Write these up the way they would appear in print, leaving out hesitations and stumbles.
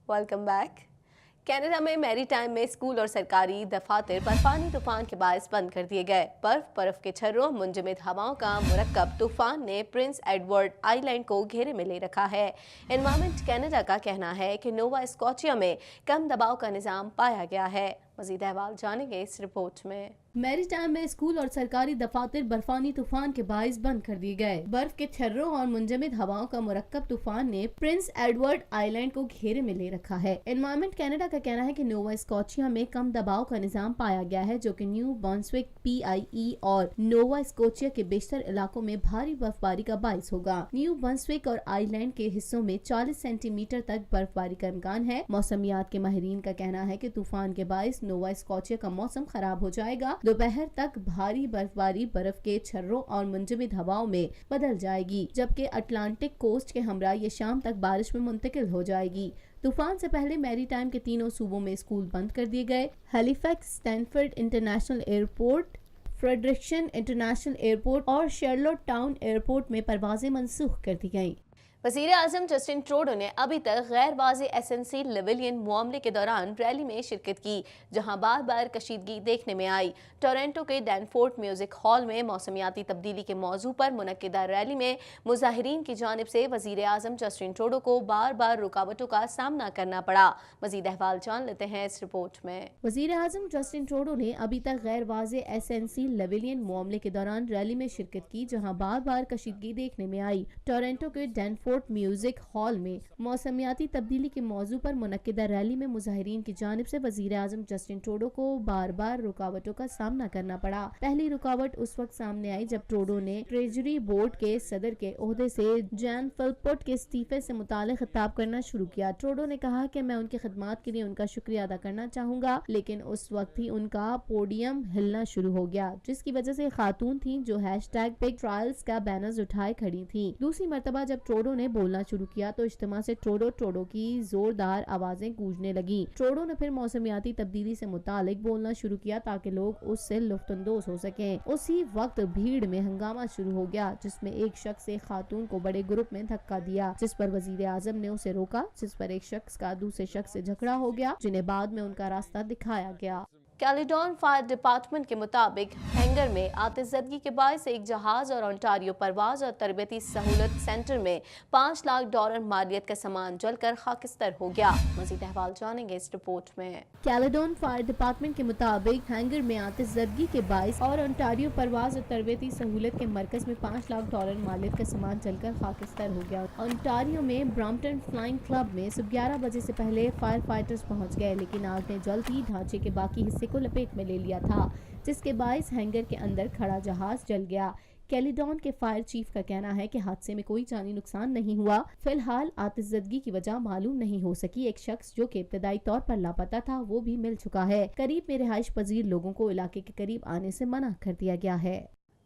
Welcome back. Canada में maritime में school और सरकारी दफातर बर्फानी तूफान के बायस बंद कर दिए गए। बर्फ के छर्रों मुंजमद हवाओं का मुरक्कब तूफान ने प्रिंस एडवर्ड आइलैंड को घेरे में ले रखा है। एनवायरमेंट कनाडा का कहना है कि नोवा स्कॉटिया में कम दबाव का निज़ाम पाया गया है। मज़ीद अहवाल जानेंगे इस रिपोर्ट में। मैरीटाइम में स्कूल और सरकारी दफातर बर्फानी तूफान के बायस बंद कर दिए गए। बर्फ के छर्रों और मुंजमद हवाओं का मुरक्कब तूफान ने प्रिंस एडवर्ड आइलैंड को घेरे में ले रखा है। एनवायरमेंट कनाडा का कहना है कि नोवा स्कॉटिया में कम दबाव का निजाम पाया गया है, जो कि न्यू ब्रंसविक, PIE और नोवा स्कॉटिया के बेशतर इलाकों में भारी बर्फबारी का बायस होगा। न्यू ब्रंसविक और आइलैंड के हिस्सों में 40 सेंटीमीटर तक बर्फबारी का इम्कान है। मौसमियात के माहिरीन का कहना है कि तूफान के बायस नोवा स्कॉटिया का मौसम खराब हो जाएगा। दोपहर तक भारी बर्फबारी बर्फ के छर्रों और मुंजमद हवाओं में बदल जाएगी, जबकि अटलांटिक कोस्ट के हमरा ये शाम तक बारिश में मुंतकिल हो जाएगी। तूफान से पहले मैरीटाइम के तीनों सूबों में स्कूल बंद कर दिए गए। Halifax, Stanford international airport, Frederiksen international airport और शार्लोट टाउन एयरपोर्ट में परवाजें मनसूख कर दी गयी। वज़ीर आज़म जस्टिन ट्रूडो ने अभी तक गैर वाज़ेह एसएनसी लिविलियन मामले के दौरान रैली में शिरकत की, जहां बार बार कशीदगी देखने में आई। टोरंटो के डैनफोर्ट म्यूजिक हॉल में मौसमियाती तब्दीली के मौजू पर मुनक्किदा रैली में मुजाहिरीन की जानिब से वज़ीर आज़म जस्टिन ट्रूडो को बार बार रुकावटों का सामना करना पड़ा। मज़ीद अहवाल जान लेते हैं इस रिपोर्ट में। वज़ीर आज़म जस्टिन ट्रूडो ने अभी तक गैर वाज़ेह एसएनसी लिविलियन मामले के दौरान रैली में शिरकत की, जहाँ बार बार कशीदगी देखने में आई। टोरंटो के डैनफोर्ट म्यूजिक हॉल में मौसमियाती तब्दीली के मौजू पर मुनक्किदा रैली में मुजाहिरीन की जानिब से वज़ीर आज़म जस्टिन ट्रूडो को बार बार रुकावटों का सामना करना पड़ा। पहली रुकावट उस वक्त सामने आई जब ट्रूडो ने ट्रेजरी बोर्ड के सदर के ओहदे से जैन फिलपोर्ट के इस्तीफे से मुतालिक खिताब करना शुरू किया। ट्रूडो ने कहा कि मैं उनकी खिदमत के लिए उनका शुक्रिया अदा करना चाहूंगा, लेकिन उस वक्त ही उनका पोडियम हिलना शुरू हो गया, जिसकी वजह से खातून थी जो #पिग ट्रायल्स का बैनर्स उठाए खड़ी थी। दूसरी मरतबा जब ट्रूडो ने बोलना शुरू किया तो इज्तिमा से ट्रूडो की जोरदार आवाजें गूंजने लगी। ट्रूडो ने फिर मौसमियाती तब्दीली से मुतालिक बोलना शुरू किया ताकि लोग उससे लुफ्तंदोज हो सकें। उसी वक्त भीड़ में हंगामा शुरू हो गया, जिसमें एक शख्स एक खातून को बड़े ग्रुप में धक्का दिया, जिस पर वजीर आजम ने उसे रोका, जिस पर एक शख्स का दूसरे शख्स से झगड़ा हो गया, जिन्हें बाद में उनका रास्ता दिखाया गया। कैलेडोन फायर डिपार्टमेंट के मुताबिक हैंगर में आतिशज़दगी के बायस एक जहाज और ओंटारियो परवाज और तरबियती सहूलत सेंटर में $5 लाख मालियत का सामान जलकर खाकिस्तर हो गया। मज़ीद अहवाल जानेंगे इस रिपोर्ट में। कैलेडोन फायर डिपार्टमेंट के मुताबिक हैंगर में आतिशज़दगी के बायस और ओंटारियो परवाज और तरबियती सहूलत के मरकज में $5 लाख मालियत का सामान जलकर खाकिस्तर हो गया। ओंटारियो में ब्रम्पटन फ्लाइंग क्लब में सुबह 11 बजे से पहले फायर फाइटर्स पहुँच गए, लेकिन आग ने जल्द ही ढांचे के बाकी हिस्से को लपेट में ले लिया था, जिसके बायस हैंगर के अंदर खड़ा जहाज जल गया। कैलेडोन के फायर चीफ का कहना है कि हादसे में कोई जानी नुकसान नहीं हुआ। फिलहाल आतिशज़दगी की वजह मालूम नहीं हो सकी। एक शख्स जो कि इब्तदाई तौर पर लापता था वो भी मिल चुका है। करीब में रिहाइश पजीर लोगों को इलाके के करीब आने से मना कर दिया गया है।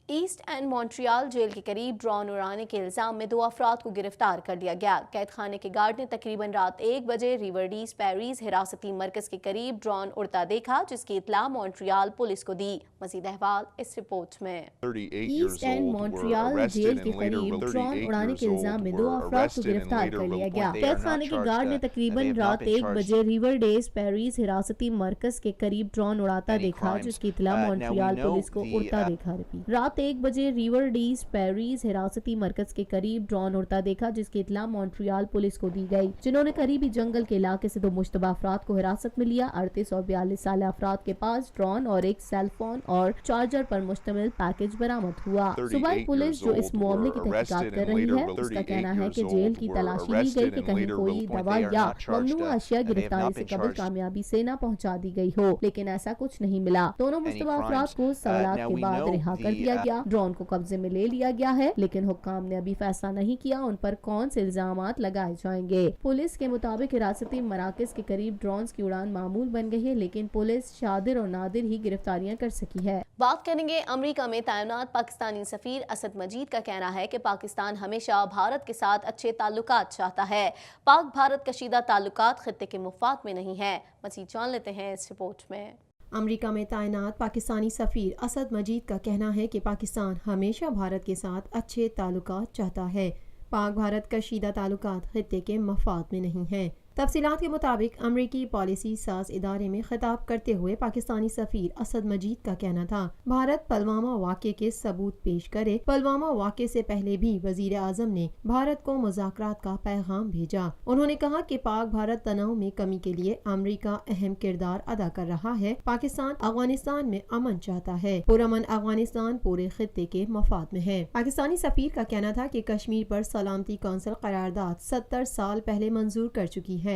ईस्ट एंड मॉन्ट्रियल जेल के करीब ड्रोन उड़ाने के इल्जाम में 2 अफराद को गिरफ्तार कर लिया गया। कैद खाने के गार्ड ने तकरीबन रात 1 बजे रिवरडीज पैरीज हिरासती मरकज के करीब ड्रोन उड़ता देखा, जिसकी इतला मॉन्ट्रियल पुलिस को दी। मज़ीद अहवाल इस रिपोर्ट में। ईस्ट एंड मॉन्ट्रियल जेल के करीब ड्रोन उड़ाने के इल्जाम में 2 अफराद को गिरफ्तार कर लिया गया। कैद खाने के गार्ड ने तकरीबन रात 1 बजे रिवरडीज पैरीज हिरासती मरकज के करीब ड्रोन उड़ाता देखा, जिसकी इतला मॉन्ट्रियल पुलिस को उड़ता देखा। रात 1 बजे रिवरडीज पैरीज हिरासती मरकज के करीब ड्रोन उड़ता देखा, जिसकी इतला मॉन्ट्रियल पुलिस को दी गई, जिन्होंने करीबी जंगल के इलाके से 2 मुश्तबा अफराद को हिरासत में लिया। 38 और 42 साल अफराद के पास ड्रोन और एक सेल फोन और चार्जर पर मुश्तमिल पैकेज बरामद हुआ। सूबाई पुलिस जो इस मामले की तहकीकात कर रही है, उसका कहना है कि जेल की तलाशी ली गई कि कहीं कोई दवा या ममनुआ अशिया गिरफ्तारी से कबल कामयाबी से न पहुँचा दी गई हो, लेकिन ऐसा कुछ नहीं मिला। दोनों मुश्तबा अफराद को सवालात के बाद रिहा कर दिया गया। ड्रोन को कब्जे में ले लिया गया है, लेकिन हुक्काम ने अभी फैसला नहीं किया उन पर कौन से इल्जामात लगाए जाएंगे। पुलिस के मुताबिक हिरासती मराकज के करीब ड्रोन की उड़ान मामूल बन गई है, लेकिन पुलिस शादिर और नादिर ही गिरफ्तारियां कर सकी है। बात करेंगे अमेरिका में तैनात पाकिस्तानी सफीर असद मजीद का कहना है कि पाकिस्तान हमेशा भारत के साथ अच्छे ताल्लुकात चाहता है। पाक भारत कशीदा ताल्लुकात खित्ते के मुफाद में नहीं है। मजीद जान लेते हैं इस रिपोर्ट में। अमेरिका में तैनात पाकिस्तानी सफ़ीर असद मजीद का कहना है कि पाकिस्तान हमेशा भारत के साथ अच्छे ताल्लुकात चाहता है। पाक भारत कशीदा ताल्लुकात खित्ते के मफाद में नहीं है। تفصیلات کے مطابق امریکی پالیسی ساز ادارے میں خطاب کرتے ہوئے پاکستانی سفیر اسد مجید کا کہنا تھا، بھارت پلوامہ واقعے کے ثبوت پیش کرے۔ پلوامہ واقعے سے پہلے بھی وزیر اعظم نے بھارت کو مذاکرات کا پیغام بھیجا۔ انہوں نے کہا کہ پاک بھارت تناؤ میں کمی کے لیے امریکہ اہم کردار ادا کر رہا ہے۔ پاکستان افغانستان میں امن چاہتا ہے، پرامن افغانستان پورے خطے کے مفاد میں ہے۔ پاکستانی سفیر کا کہنا تھا کہ کشمیر پر سلامتی کونسل قرارداد 70 سال پہلے منظور کر چکی ہے۔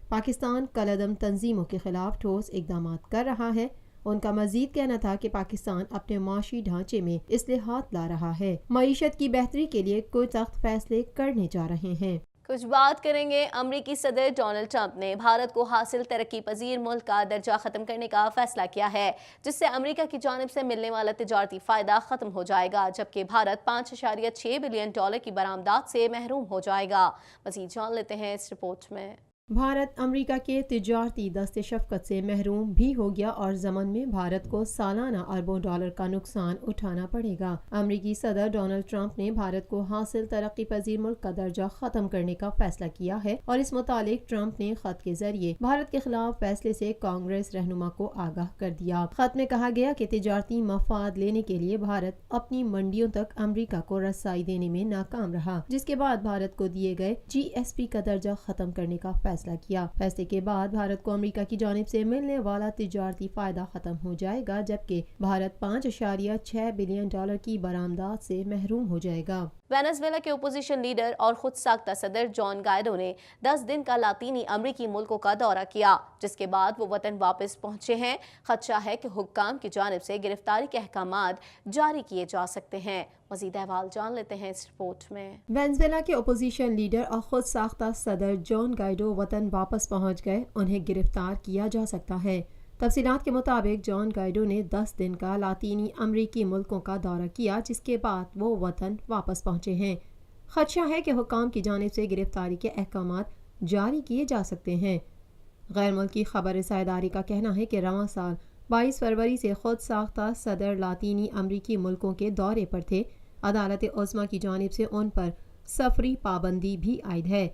پاکستان کالعدم تنظیموں کے خلاف ٹھوس اقدامات کر رہا ہے۔ ان کا مزید کہنا تھا کہ پاکستان اپنے معاشی ڈھانچے میں اصلاحات لا رہا ہے، معیشت کی بہتری کے لیے کوئی سخت فیصلے کرنے جا رہے ہیں۔ کچھ بات کریں گے امریکی صدر ڈونلڈ ٹرمپ نے بھارت کو حاصل ترقی پذیر ملک کا درجہ ختم کرنے کا فیصلہ کیا ہے، جس سے امریکہ کی جانب سے ملنے والا تجارتی فائدہ ختم ہو جائے گا، جبکہ بھارت $5.6 بلین کی برآمدات سے محروم ہو جائے گا۔ مزید جان لیتے ہیں اس رپورٹ میں۔ بھارت امریکہ کے تجارتی دست شفقت سے محروم بھی ہو گیا اور ضمن میں بھارت کو سالانہ اربوں ڈالر کا نقصان اٹھانا پڑے گا۔ امریکی صدر ڈونلڈ ٹرمپ نے بھارت کو حاصل ترقی پذیر ملک کا درجہ ختم کرنے کا فیصلہ کیا ہے اور اس متعلق ٹرمپ نے خط کے ذریعے بھارت کے خلاف فیصلے سے کانگریس رہنما کو آگاہ کر دیا۔ خط میں کہا گیا کہ تجارتی مفاد لینے کے لیے بھارت اپنی منڈیوں تک امریکہ کو رسائی دینے میں ناکام رہا، جس کے بعد بھارت کو دیے گئے GSP کا درجہ ختم کرنے کا فیصلہ کیا۔ فیصلے کے بعد بھارت کو امریکہ کی جانب سے ملنے والا تجارتی فائدہ ختم ہو جائے گا، جبکہ بھارت $5.6 بلین کی برآمدات سے محروم ہو جائے گا۔ وینزویلا کے اپوزیشن لیڈر اور خود ساختہ صدر جان گائیڈو نے 10 دن کا لاطینی امریکی ملکوں کا دورہ کیا، جس کے بعد وہ وطن واپس پہنچے ہیں۔ خدشہ ہے کہ حکام کی جانب سے گرفتاری کے احکامات جاری کیے جا سکتے ہیں۔ مزید احوال جان لیتے ہیں اس رپورٹ میں۔ وینزویلا کے اپوزیشن لیڈر اور خود ساختہ صدر جان گائیڈو وطن واپس پہنچ گئے، انہیں گرفتار کیا جا سکتا ہے۔ تفصیلات کے مطابق جان گائیڈو نے 10 دن کا لاطینی امریکی ملکوں کا دورہ کیا، جس کے بعد وہ وطن واپس پہنچے ہیں۔ خدشہ ہے کہ حکام کی جانب سے گرفتاری کے احکامات جاری کیے جا سکتے ہیں۔ غیر ملکی خبر رساں ادارے کا کہنا ہے کہ رواں سال 22 فروری سے خود ساختہ صدر لاطینی امریکی ملکوں کے دورے پر تھے۔ عدالت عظمیٰ کی جانب سے ان پر سفری پابندی بھی عائد ہے۔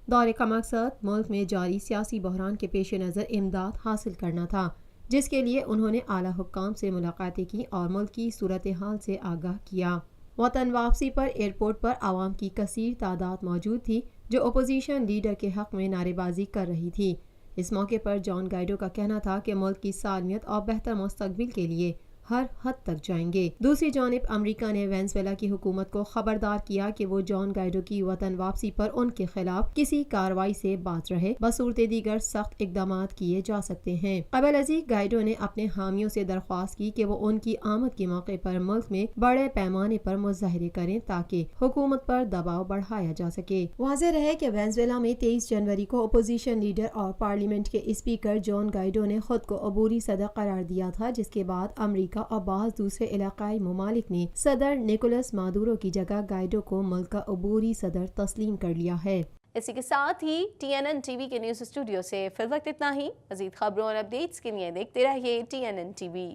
دورے کا مقصد ملک میں جاری سیاسی بحران کے پیش نظر امداد حاصل کرنا تھا، جس کے لیے انہوں نے اعلیٰ حکام سے ملاقاتیں کی اور ملک کی صورتحال سے آگاہ کیا۔ وطن واپسی پر ایئرپورٹ پر عوام کی کثیر تعداد موجود تھی، جو اپوزیشن لیڈر کے حق میں نعرے بازی کر رہی تھی۔ اس موقع پر جان گائیڈو کا کہنا تھا کہ ملک کی سالمیت اور بہتر مستقبل کے لیے ہر حد تک جائیں گے۔ دوسری جانب امریکہ نے وینزویلا کی حکومت کو خبردار کیا کہ وہ جان گائیڈو کی وطن واپسی پر ان کے خلاف کسی کارروائی سے باز رہے، بصورت دیگر سخت اقدامات کیے جا سکتے ہیں۔ قبل ازیں گائیڈو نے اپنے حامیوں سے درخواست کی کہ وہ ان کی آمد کے موقع پر ملک میں بڑے پیمانے پر مظاہرے کریں تاکہ حکومت پر دباؤ بڑھایا جا سکے۔ واضح رہے کہ وینزویلا میں 23 جنوری کو اپوزیشن لیڈر اور پارلیمنٹ کے اسپیکر جان گائیڈو نے خود کو عبوری صدر قرار دیا تھا، جس کے بعد امریکہ اور بعض دوسرے علاقائی ممالک نے صدر نیکولس مادورو کی جگہ گائیڈو کو ملک کا عبوری صدر تسلیم کر لیا ہے۔ اسی کے ساتھ ہی TNN TV کے نیوز اسٹوڈیو سے فی الوقت اتنا ہی۔ مزید خبروں اور اپڈیٹس کے لیے دیکھتے رہیے TNN TV۔